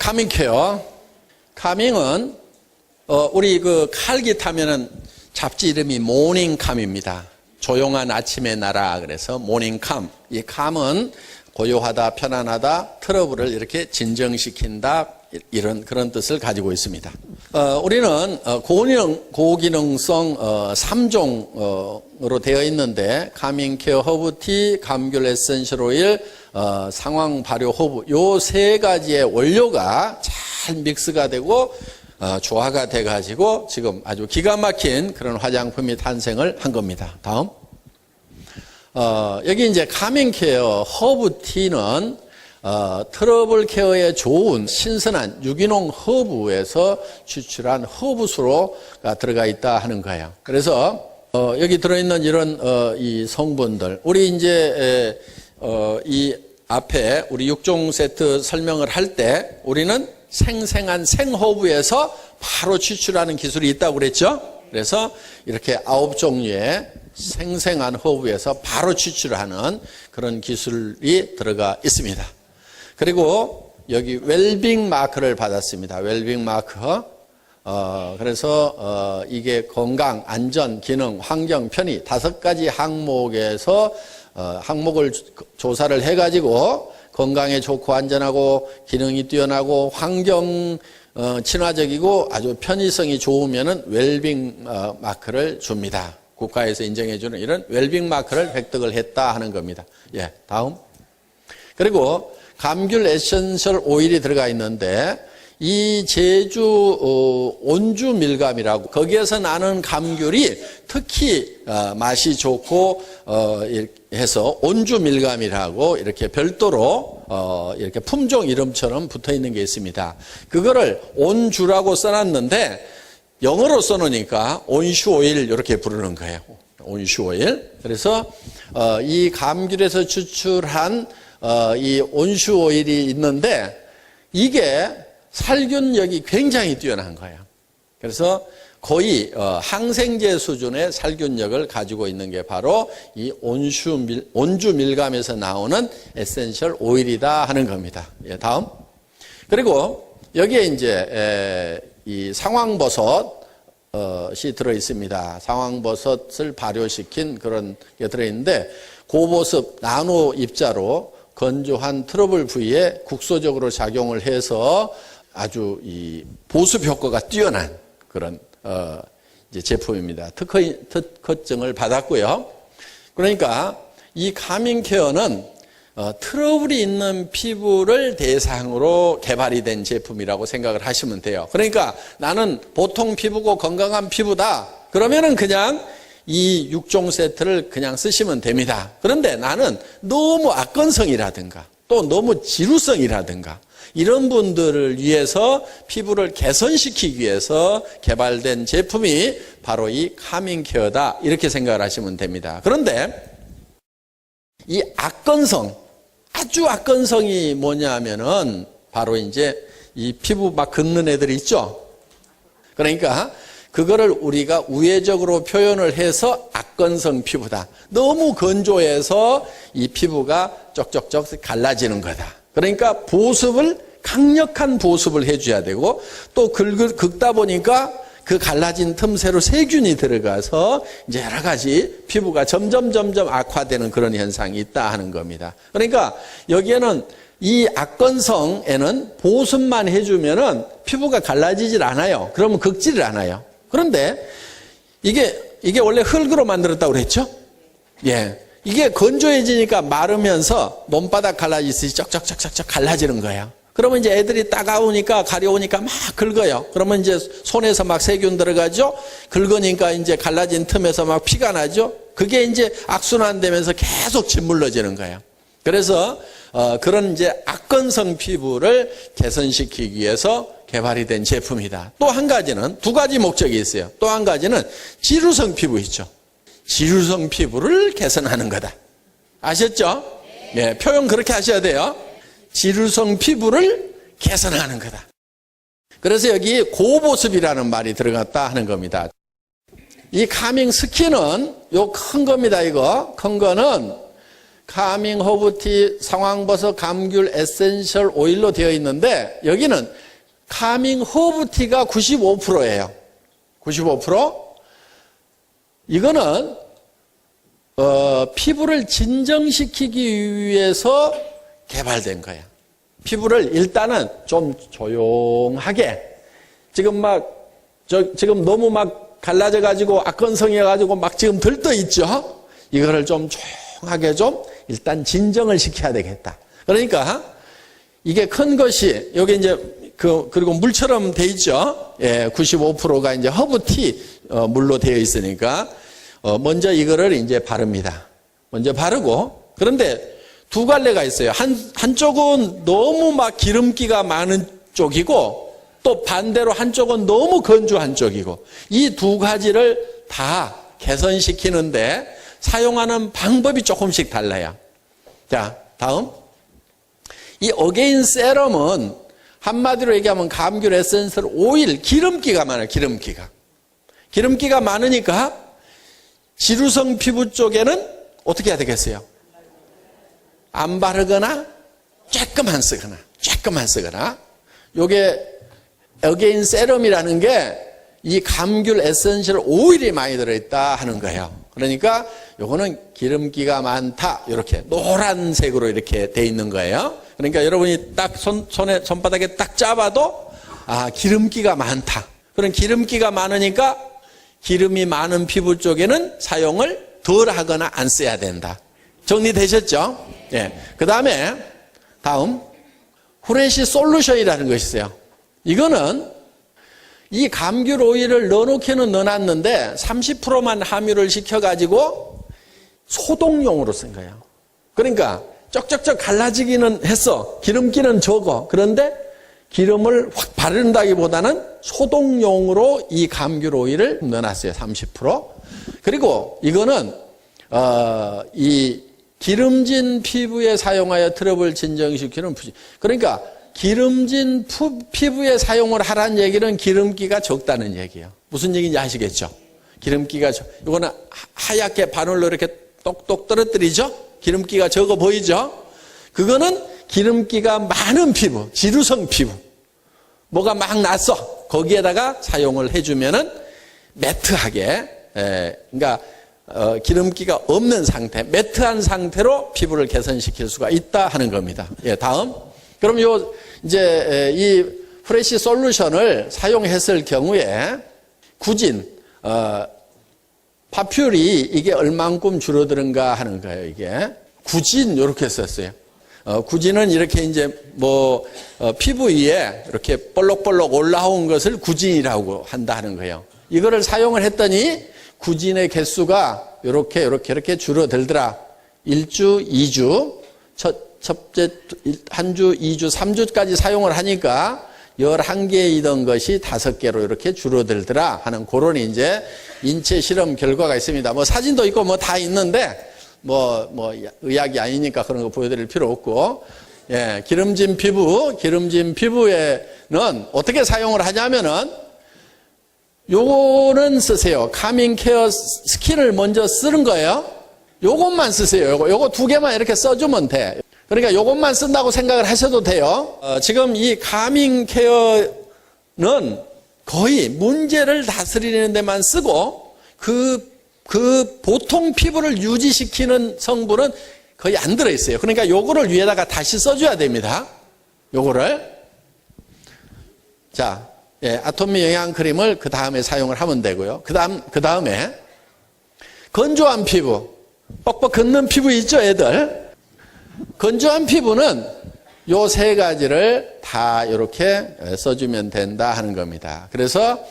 카밍케어. 카밍은 우리 그 칼기 타면은 잡지 이름이 모닝캄입니다. 조용한 아침의 나라. 그래서 모닝캄. 이 캄은 고요하다, 편안하다, 트러블을 이렇게 진정시킨다, 이런 그런 뜻을 가지고 있습니다. 우리는 고기능성 3종으로 되어 있는데 카밍케어 허브티, 감귤 에센셜 오일, 상황 발효 허브, 요 세 가지의 원료가 잘 믹스가 되고 조화가 돼 가지고 지금 아주 기가 막힌 그런 화장품이 탄생을 한 겁니다. 다음. 여기 이제 카밍케어 허브티는 트러블 케어에 좋은 신선한 유기농 허브에서 추출한 허브수로가 들어가 있다 하는 거예요. 그래서 여기 들어있는 이런 이 성분들, 우리 이제 이 앞에 우리 6종 세트 설명을 할 때 우리는 생생한 생허브에서 바로 추출하는 기술이 있다고 그랬죠. 그래서 이렇게 9종류의 생생한 허브에서 바로 추출하는 그런 기술이 들어가 있습니다. 그리고 여기 웰빙 마크를 받았습니다. 웰빙 마크. 그래서 이게 건강, 안전, 기능, 환경, 편의 5가지 항목에서 항목을 조사를 해가지고 건강에 좋고 안전하고 기능이 뛰어나고 환경 친화적이고 아주 편의성이 좋으면은 웰빙 마크를 줍니다. 국가에서 인정해주는 이런 웰빙 마크를 획득을 했다 하는 겁니다. 예, 다음. 그리고 감귤 에센셜 오일이 들어가 있는데 이 제주 온주 밀감이라고 거기에서 나는 감귤이 특히 맛이 좋고 해서 온주 밀감이라고 이렇게 별도로 이렇게 품종 이름처럼 붙어 있는 게 있습니다. 그거를 온주라고 써놨는데 영어로 써놓으니까 온슈 오일 이렇게 부르는 거예요. 온슈 오일. 그래서 이 감귤에서 추출한 이 온슈 오일이 있는데 이게 살균력이 굉장히 뛰어난 거예요. 그래서 거의 항생제 수준의 살균력을 가지고 있는 게 바로 이 온주 밀감에서 나오는 에센셜 오일이다 하는 겁니다. 예, 다음. 그리고 여기에 이제 이 상황버섯이 들어 있습니다. 상황버섯을 발효시킨 그런 게 들어 있는데 고보습 나노 입자로 건조한 트러블 부위에 국소적으로 작용을 해서 아주 이 보습 효과가 뛰어난 그런 이제 제품입니다. 특허증을 받았고요. 그러니까 이 카밍케어는 트러블이 있는 피부를 대상으로 개발이 된 제품이라고 생각을 하시면 돼요. 그러니까 나는 보통 피부고 건강한 피부다. 그러면은 그냥 이 6종 세트를 그냥 쓰시면 됩니다. 그런데 나는 너무 악건성이라든가 또 너무 지루성이라든가 이런 분들을 위해서 피부를 개선시키기 위해서 개발된 제품이 바로 이 카밍케어다 이렇게 생각을 하시면 됩니다. 그런데 이 악건성, 아주 악건성이 뭐냐면은 바로 이제 이 피부 막 긁는 애들이 있죠. 그러니까 그거를 우리가 우회적으로 표현을 해서 악건성 피부다. 너무 건조해서 이 피부가 쪽쪽쪽 갈라지는 거다. 그러니까 보습을 강력한 보습을 해줘야 되고 또 긁다 보니까 그 갈라진 틈새로 세균이 들어가서 이제 여러 가지 피부가 점점 악화되는 그런 현상이 있다 하는 겁니다. 그러니까 여기에는 이 악건성에는 보습만 해주면은 피부가 갈라지질 않아요. 그러면 긁지를 않아요. 그런데 이게 원래 흙으로 만들었다고 그랬죠? 예. 이게 건조해지니까 마르면서 몸바닥 갈라지듯이 쩍쩍쩍쩍 갈라지는 거예요. 그러면 이제 애들이 따가우니까 가려우니까 막 긁어요. 그러면 이제 손에서 막 세균 들어가죠? 긁으니까 이제 갈라진 틈에서 막 피가 나죠? 그게 이제 악순환되면서 계속 짓물러지는 거예요. 그래서 그런 이제 악건성 피부를 개선시키기 위해서 개발이 된 제품이다. 또 한 가지는 두 가지 목적이 있어요. 또 한 가지는 지루성 피부 있죠. 지루성 피부를 개선하는 거다. 아셨죠? 네, 표현 그렇게 하셔야 돼요. 지루성 피부를 개선하는 거다. 그래서 여기 고보습이라는 말이 들어갔다 하는 겁니다. 이 카밍 스킨은 요 큰 겁니다. 이거 큰 거는 카밍 허브티, 상황버섯, 감귤, 에센셜 오일로 되어 있는데 여기는 카밍 허브티가 95%예요. 95%. 이거는 피부를 진정시키기 위해서 개발된 거예요. 피부를 일단은 좀 조용하게 지금 지금 너무 막 갈라져 가지고 악건성해 가지고 막 지금 들떠 있죠. 이거를 좀 조용하게 좀 일단 진정을 시켜야 되겠다. 그러니까 이게 큰 것이 여기 이제 그리고 물처럼 돼 있죠. 예, 95%가 이제 허브티 물로 되어 있으니까 먼저 이거를 이제 바릅니다. 먼저 바르고 그런데 두 갈래가 있어요. 한쪽은 너무 막 기름기가 많은 쪽이고 또 반대로 한쪽은 너무 건조한 쪽이고 이 두 가지를 다 개선시키는데 사용하는 방법이 조금씩 달라요. 자, 다음. 이 어게인 세럼은 한마디로 얘기하면 감귤 에센셜 오일, 기름기가 많아요. 기름기가 많으니까 지루성 피부 쪽에는 어떻게 해야 되겠어요? 안 바르거나 조금만 쓰거나 요게 어게인 세럼이라는 게 이 감귤 에센셜 오일이 많이 들어있다 하는 거예요. 그러니까 요거는 기름기가 많다 이렇게 노란색으로 이렇게 돼 있는 거예요. 그러니까 여러분이 딱 손바닥에 딱 잡아도 기름기가 많다. 그런 기름기가 많으니까 기름이 많은 피부 쪽에는 사용을 덜 하거나 안 써야 된다. 정리되셨죠? 예. 그 다음에 다음 후레쉬 솔루션이라는 것이 있어요. 이거는 이 감귤 오일을 넣어놓기는 넣어놨는데 30%만 함유를 시켜가지고 소독용으로 쓴 거예요. 그러니까 쩍쩍쩍 갈라지기는 했어. 기름기는 적어. 그런데 기름을 확 바른다기보다는 소독용으로 이 감귤 오일을 넣어놨어요. 30%. 그리고 이거는 이 기름진 피부에 사용하여 트러블 진정시키는 그러니까 기름진 피부에 사용을 하라는 얘기는 기름기가 적다는 얘기예요. 무슨 얘기인지 아시겠죠? 기름기가 이거는 하얗게 바늘로 이렇게 똑똑 떨어뜨리죠? 기름기가 적어 보이죠? 그거는 기름기가 많은 피부, 지루성 피부. 뭐가 막 났어. 거기에다가 사용을 해주면은 매트하게, 그러니까 기름기가 없는 상태, 매트한 상태로 피부를 개선시킬 수가 있다 하는 겁니다. 예, 다음. 그럼 이제 이 프레시 솔루션을 사용했을 경우에 구진, 파퓰이 이게 얼만큼 줄어드는가 하는 거예요, 이게. 구진, 이렇게 썼어요. 구진은 이렇게 이제 피부 위에 이렇게 볼록볼록 올라온 것을 구진이라고 한다 하는 거예요. 이거를 사용을 했더니 구진의 개수가 이렇게 줄어들더라. 1주, 2주, 첫째 한 주, 2주, 3주까지 사용을 하니까 11개이던 것이 5개로 이렇게 줄어들더라 하는 그런 이제 인체 실험 결과가 있습니다. 사진도 있고 다 있는데 의학이 아니니까 그런 거 보여드릴 필요 없고, 예, 기름진 피부에는 어떻게 사용을 하냐면은 요거는 쓰세요. 카밍 케어 스킨을 먼저 쓰는 거예요. 요것만 쓰세요. 요거 2개만 이렇게 써주면 돼. 그러니까 요것만 쓴다고 생각을 하셔도 돼요. 지금 이 카밍 케어는 거의 문제를 다스리는 데만 쓰고 그 보통 피부를 유지시키는 성분은 거의 안 들어있어요. 그러니까 요거를 위에다가 다시 써줘야 됩니다. 요거를. 자, 예, 아토미 영양크림을 그 다음에 사용을 하면 되고요. 그 다음에 건조한 피부, 뻑뻑 걷는 피부 있죠, 애들? 건조한 피부는 요 3가지를 다 이렇게 써주면 된다 하는 겁니다. 그래서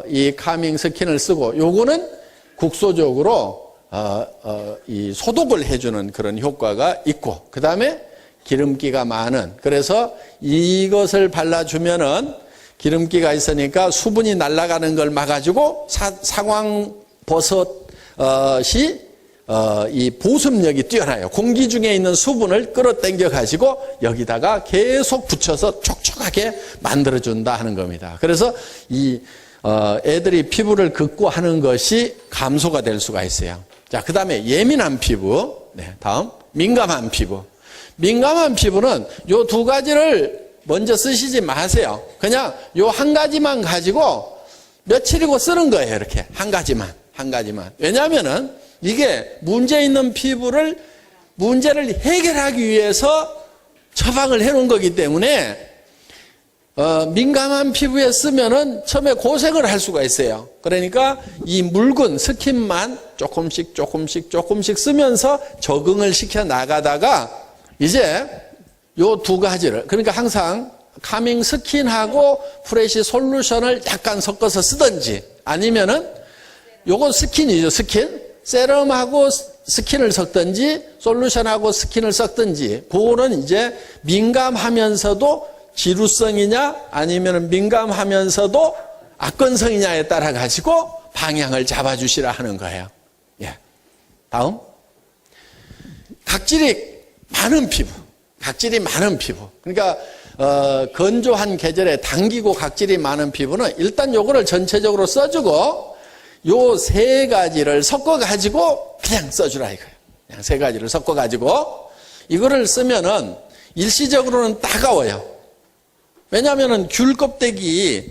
이 카밍 스킨을 쓰고 요거는 국소적으로 이 소독을 해주는 그런 효과가 있고, 그 다음에 기름기가 많은, 그래서 이것을 발라주면은 기름기가 있으니까 수분이 날아가는 걸 막아주고 상황버섯이 이 보습력이 뛰어나요. 공기 중에 있는 수분을 끌어당겨 가지고 여기다가 계속 붙여서 촉촉하게 만들어준다 하는 겁니다. 그래서 이 애들이 피부를 긁고 하는 것이 감소가 될 수가 있어요. 자, 그 다음에 예민한 피부. 네, 다음. 민감한 피부. 민감한 피부는 요 두 가지를 먼저 쓰시지 마세요. 그냥 요 한 가지만 가지고 며칠이고 쓰는 거예요. 이렇게. 한 가지만. 왜냐하면은 이게 문제 있는 피부를 문제를 해결하기 위해서 처방을 해 놓은 거기 때문에 민감한 피부에 쓰면은 처음에 고생을 할 수가 있어요. 그러니까 이 묽은 스킨만 조금씩 쓰면서 적응을 시켜 나가다가 이제 요 두 가지를, 그러니까 항상 카밍 스킨하고 프레시 솔루션을 약간 섞어서 쓰든지, 아니면은 요건 스킨이죠. 스킨. 세럼하고 스킨을 섞든지 솔루션하고 스킨을 섞든지, 그거는 이제 민감하면서도 지루성이냐 아니면 민감하면서도 악건성이냐에 따라 가지고 방향을 잡아주시라 하는 거예요. 예. 다음. 각질이 많은 피부. 그러니까 건조한 계절에 당기고 각질이 많은 피부는 일단 요거를 전체적으로 써주고 요 세 가지를 섞어가지고 그냥 써주라 이거예요. 그냥 세 가지를 섞어가지고 이거를 쓰면은 일시적으로는 따가워요. 왜냐하면은 귤 껍데기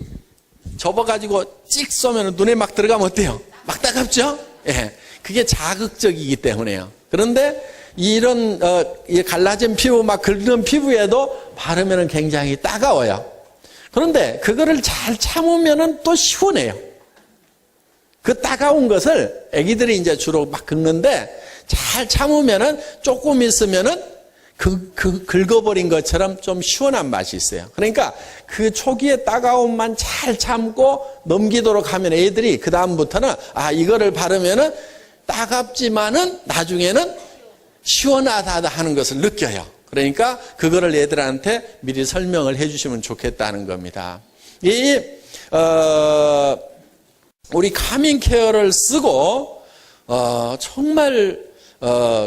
접어가지고 찍 쏘면 눈에 막 들어가면 어때요? 막 따갑죠? 예. 그게 자극적이기 때문에요. 그런데 이런 갈라진 피부, 막 긁는 피부에도 바르면은 굉장히 따가워요. 그런데 그거를 잘 참으면은 또 시원해요. 그 따가운 것을 애기들이 이제 주로 막 긁는데 잘 참으면은 조금 있으면은 긁어버린 것처럼 좀 시원한 맛이 있어요. 그러니까 그 초기의 따가움만 잘 참고 넘기도록 하면 애들이 그다음부터는 이거를 바르면은 따갑지만은 나중에는 시원하다 하는 것을 느껴요. 그러니까 그거를 애들한테 미리 설명을 해주시면 좋겠다는 겁니다. 우리 카밍 케어를 쓰고 정말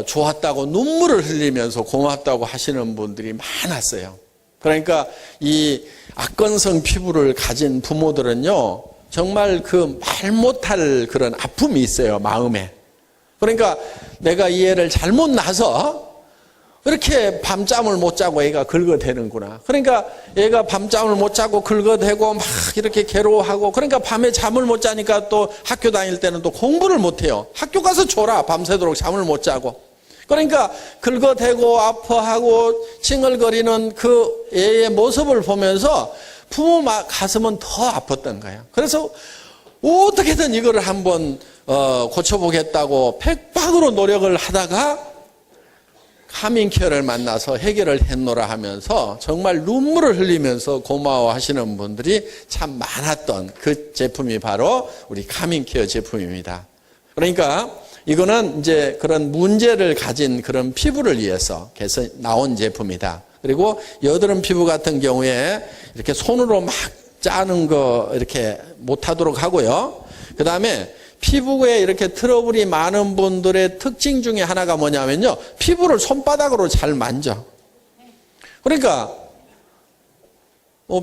좋았다고 눈물을 흘리면서 고맙다고 하시는 분들이 많았어요. 그러니까 이 악건성 피부를 가진 부모들은요, 정말 그 말 못할 그런 아픔이 있어요, 마음에. 그러니까 내가 이 애를 잘못 낳아서 이렇게 밤잠을 못 자고 애가 긁어대는구나. 그러니까 애가 밤잠을 못 자고 긁어대고 막 이렇게 괴로워하고, 그러니까 밤에 잠을 못 자니까 또 학교 다닐 때는 또 공부를 못 해요. 학교 가서 졸아, 밤새도록 잠을 못 자고. 그러니까 긁어대고 아파하고 칭얼거리는 그 애의 모습을 보면서 부모 가슴은 더 아팠던 거예요. 그래서 어떻게든 이거를 한번 고쳐보겠다고 백박으로 노력을 하다가 카밍 케어를 만나서 해결을 했노라 하면서 정말 눈물을 흘리면서 고마워하시는 분들이 참 많았던 그 제품이 바로 우리 카밍 케어 제품입니다. 그러니까 이거는 이제 그런 문제를 가진 그런 피부를 위해서 나온 제품이다. 그리고 여드름 피부 같은 경우에 이렇게 손으로 막 짜는 거 이렇게 못하도록 하고요. 그 다음에 피부에 이렇게 트러블이 많은 분들의 특징 중에 하나가 뭐냐면요, 피부를 손바닥으로 잘 만져. 그러니까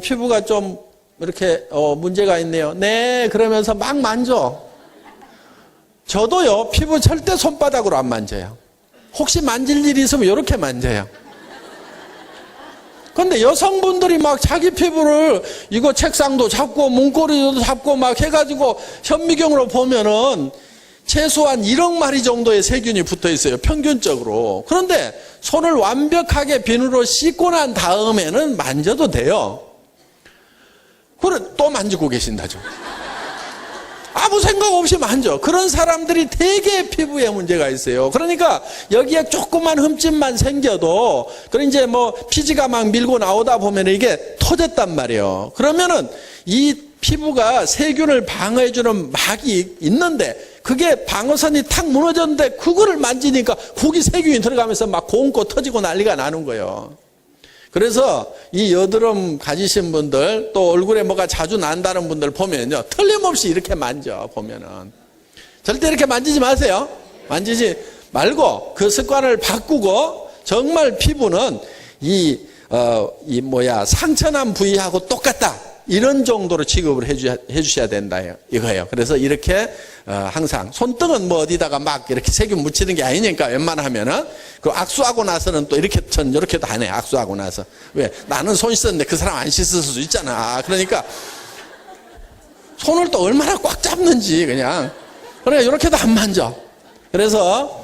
피부가 좀 이렇게 문제가 있네요. 네, 그러면서 막 만져. 저도요, 피부 절대 손바닥으로 안 만져요. 혹시 만질 일이 있으면 이렇게 만져요. 근데 여성분들이 막 자기 피부를 이거 책상도 잡고 문고리도 잡고 막 해가지고 현미경으로 보면은 최소한 1억 마리 정도의 세균이 붙어 있어요, 평균적으로. 그런데 손을 완벽하게 비누로 씻고 난 다음에는 만져도 돼요. 그래, 또 만지고 계신다죠. 아무 생각 없이 만져. 그런 사람들이 되게 피부에 문제가 있어요. 그러니까 여기에 조그만 흠집만 생겨도, 그래 이제 뭐 피지가 막 밀고 나오다 보면 이게 터졌단 말이에요. 그러면은 이 피부가 세균을 방어해주는 막이 있는데 그게 방어선이 탁 무너졌는데 그거를 만지니까 거기 세균이 들어가면서 막 고운고 터지고 난리가 나는 거예요. 그래서 이 여드름 가지신 분들, 또 얼굴에 뭐가 자주 난다는 분들 보면요, 틀림없이 이렇게 만져 보면은. 절대 이렇게 만지지 마세요. 만지지 말고 그 습관을 바꾸고, 정말 피부는 상처난 부위하고 똑같다, 이런 정도로 취급을 해주셔야 된다 이거예요. 그래서 이렇게 항상 손등은 뭐 어디다가 막 이렇게 세균 묻히는 게 아니니까 웬만하면은 그 악수하고 나서는 또 이렇게 전 이렇게도 안 해. 악수하고 나서 왜 나는 손 씻었는데 그 사람 안 씻을 수도 있잖아. 그러니까 손을 또 얼마나 꽉 잡는지 그냥 그러니까 이렇게도 안 만져. 그래서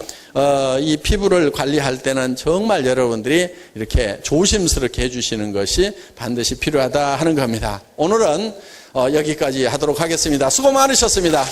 이 피부를 관리할 때는 정말 여러분들이 이렇게 조심스럽게 해주시는 것이 반드시 필요하다 하는 겁니다. 오늘은 여기까지 하도록 하겠습니다. 수고 많으셨습니다.